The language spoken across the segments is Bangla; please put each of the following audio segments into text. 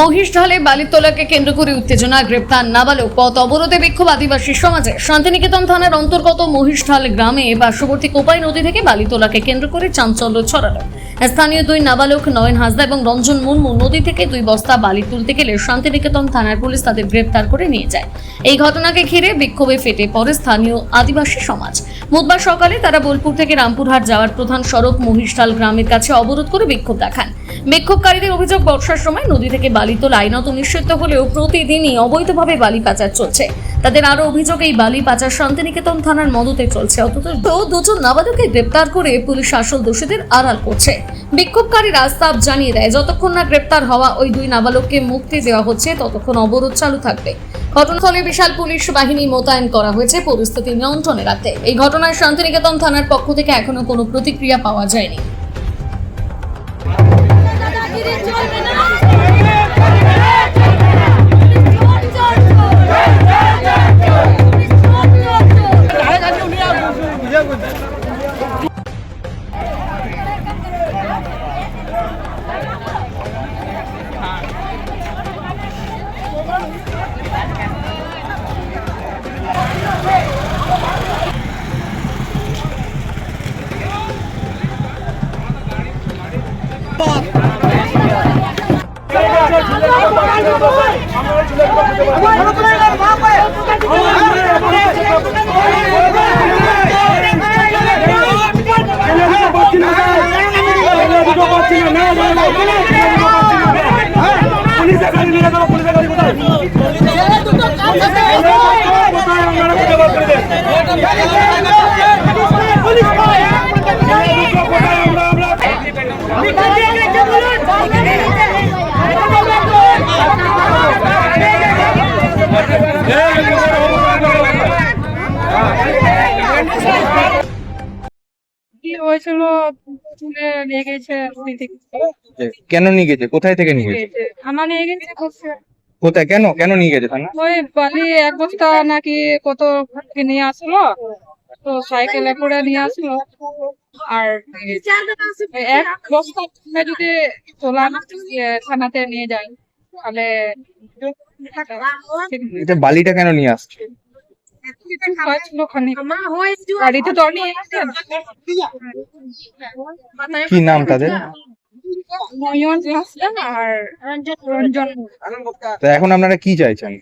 মহিষঢালে বালির তোলাকে কেন্দ্র করে উত্তেজনা, গ্রেপ্তার নাবালক, পথ অবরোধে বিক্ষোভ আদিবাসী সমাজে। শান্তিনিকেতন থানার অন্তর্গত মহিষঢাল গ্রামে পার্শ্ববর্তী কোপাই নদী থেকে বালি তোলাকে কেন্দ্র করে চাঞ্চল্য ছড়ালো। স্থানীয় দুই নাবালক নয়ন হাসদা এবং রঞ্জন মুর্মু নদী থেকে 2 বস্তা বালি তুলতে গেলে শান্তিনিকেতন থানার পুলিশ তাদের গ্রেপ্তার করে নিয়ে যায়। এই ঘটনাকে ঘিরে বিক্ষোভে ফেটে পড়ে স্থানীয় আদিবাসী সমাজ। বুধবার সকালে তারা বোলপুর থেকে রামপুরহাট যাওয়ার প্রধান সড়ক মহিষঢাল গ্রামের কাছে অবরোধ করে বিক্ষোভ দেখান। বিক্ষোভকারীদের অভিযোগ, বর্ষার সময় নদী থেকে বালি তোলা আইনত নিষিদ্ধ হলেও প্রতিদিনই অবৈধভাবে বালি পাচার চলছে। তাদের আরো অভিযোগ, এই বালি পাচার শান্তিনিকেতন থানার মদতে চলছে। অথচ দুজন নাবালককে গ্রেপ্তার করে পুলিশ আসল দোষীদের আড়াল করছে। বিক্ষোভকারীরা সাফ জানিয়ে দেয়, যতক্ষণ না গ্রেপ্তার হওয়া ওই 2 নাবালককে মুক্তি দেওয়া হচ্ছে ততক্ষণ অবরোধ চালু থাকবে। ঘটনাস্থলে বিশাল পুলিশ বাহিনী মোতায়েন করা হয়েছে পরিস্থিতি নিয়ন্ত্রণে রাখতে। এই ঘটনায় শান্তিনিকেতন থানার পক্ষ থেকে এখনো কোনো প্রতিক্রিয়া পাওয়া যায়নি। হয়েছিল নিয়ে গেছে। কেন নিয়ে গেছে? কোথায় থেকে নিয়ে গেছে? আমার নিয়ে গেছে কোথায়? কেন কেন নিয়ে গেছে থানা? ওই বালি 1 বস্তা নাকি কত নিয়ে আসলো, তো সাইকেলে করে নিয়ে আসলো। আর 1 বস্তা যদি তোলা থানাতে নিয়ে যায় তাহলে এটা বালিটা কেন নিয়ে আসছে? গাড়িতে তো নিয়ে কি নাম তাদের? নয়ন হাসদা আর রঞ্জন। তো এখন আপনারা কি চাইছেন?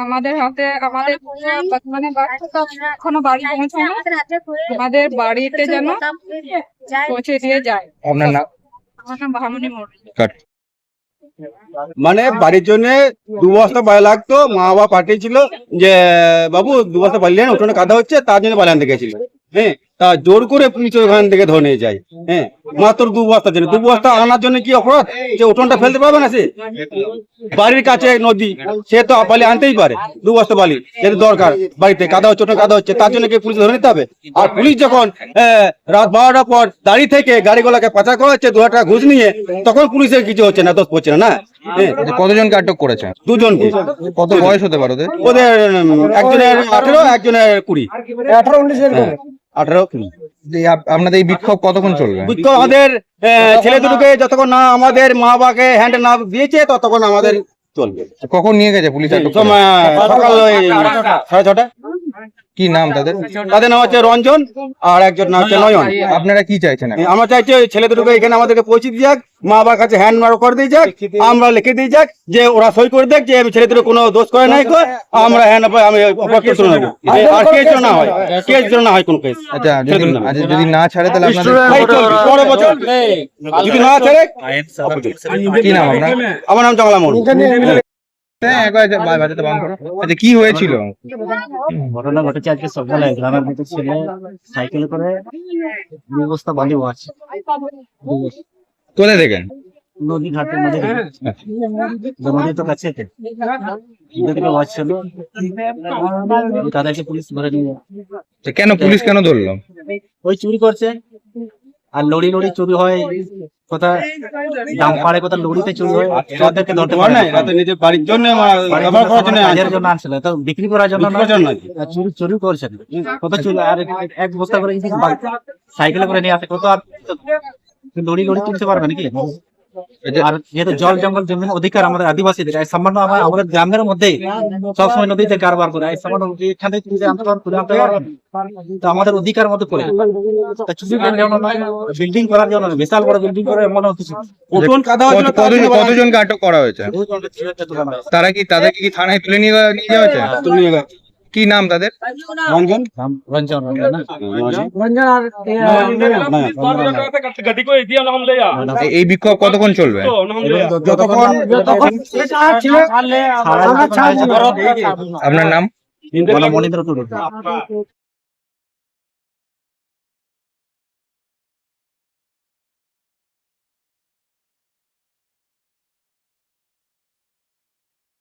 আমাদের হাতে আমাদের মানে এখনো বাড়ি পৌঁছানো, আমাদের বাড়িতে যেন পৌঁছে দিয়ে যায়। আপনার নাম? আমার নাম ভামনি মোড়। মানে বাড়ির জন্য 2 বস্তা বালি লাগতো। মা বাবা পাঠিয়েছিল যে বাবু 2 বস্তা বালি নেন, উঠোনে কাদা হচ্ছে, তার জন্য বালি আনতে গেছিল। হ্যাঁ, তা জোর করে পুলিশ ওখান থেকে ধরে নিয়ে যায়। হ্যাঁ, মাত্র 2 বস্তার জন্য। 2 বস্তা আনার জন্য কি অপরাধ যে উঠোনটা ফেলতে পারবে না? সে বাড়ির কাছে নদী, সে তো বালি আনতেই পারে। 2 বস্তা বালি যেটা দরকার, বাড়িতে কাদা হচ্ছে, উঠোনে কাদা হচ্ছে, তার জন্য কি পুলিশ ধরে নিতে হবে? আর পুলিশ যখন রাত 12টার পর দাঁড়ি থেকে গাড়িগুলোকে পাচার করা হচ্ছে 2 টাকা ঘুষ নিয়ে, তখন পুলিশের কিছু হচ্ছে না, দোষ পড়ছে না। কতজনকে আটক করেছে? 2 জনকে। কত বয়স হতে পারে ওদের? ওদের একজনের 18, একজনের 20। 18, 20। আপনাদের এই বিক্ষোভ কতক্ষণ চলবে? বিক্ষোভ আমাদের ছেলে দুটোকে যতক্ষণ না আমাদের মা বাবাকে হ্যান্ড না দিয়েছে ততক্ষণ আমাদের চলবে। কখন নিয়ে গেছে পুলিশ? সকাল 6:30। কি নাম তাদের? তাদের নাম হচ্ছে রঞ্জন আর একজন নাম হচ্ছে নয়ন। আপনারা কি চাইছেন? আমরা চাইছি ওই ছেলে দুটোকে এখানে আমাদেরকে পৌঁছে দিয়ে যাক, মা বাবার কাছে হ্যান্ড মার করে দিয়ে যাক, আমরা লিখে দিয়ে যাক যে ওরা সই করে দেখ যে আমি ছেলে দুটো কোনো দোষ করে নাই, আমরা হ্যান্ড আমি অপরাধ করে নেবো। আর কেস না হয়, কেস না হয় কোনো কেস। আচ্ছা, যদি না ছাড়ে তাহলে আপনাদের পরের বছর যদি না ছাড়ে। কি নাম আপনার? আমার নাম জংলা মোড়। আচ্ছা, কি হয়েছিল? ঘটনা ঘটেছে আজকে সকালে গ্রামের মধ্যে ছেলে সাইকেলে করে 2 বস্তা বালি ওয়াশ কোথায় দেখেন? নদী ঘাটের মধ্যে নদী তো কাছে থেকে ওয়াশ ছিল, তাদেরকে পুলিশ ধরে নিয়ে। কেন পুলিশ কেন ধরলো? ওই চুরি করছে, আর লড়ি লড়ি চুরি হয়, কোথা দাম পাড়ে, কোথা লড়িতে চুরি হয়, তাদেরকে ধরতে পারে না। নিজের বাড়ির জন্য কাজের জন্য আনছিল, তো বিক্রি করার জন্য চুরি চুরি করছে। কত চুরি, আর 1 বস্তা করে সাইকেলে করে নিয়ে আসে, কত লড়ি লড়ি তুলতে পারবে নাকি? এটা- আর যেহেতু জল জঙ্গল জমির অধিকার আমাদের আদিবাসীদের, এই সামান্য আমাদের গ্রামের মধ্যেই সবসময় নদীতে কারবার করে, এই সামান্য এখানে তুলে আনতে পারবো, তুলে আনতে পারবো না। তো আমাদের অধিকার মতো করে তা চুরি করার জন্য নয়, বিল্ডিং করার জন্য নয়, বিশাল বড় বিল্ডিং করে এমন কিছু উঠোন কাদা হয়েছিল, তার জন্য বালান কতজনকে আটক করা হয়েছে? তাদেরকে কি থানায় তুলে নিয়ে যাওয়া হয়েছে? তুলে নিয়ে গেছে। কি নাম তাদের? রঞ্জন রঞ্জন না এই বিক্ষোভ কতক্ষণ চলবে? যতক্ষণ আপনার নাম? মনীন্দ্র টুডু।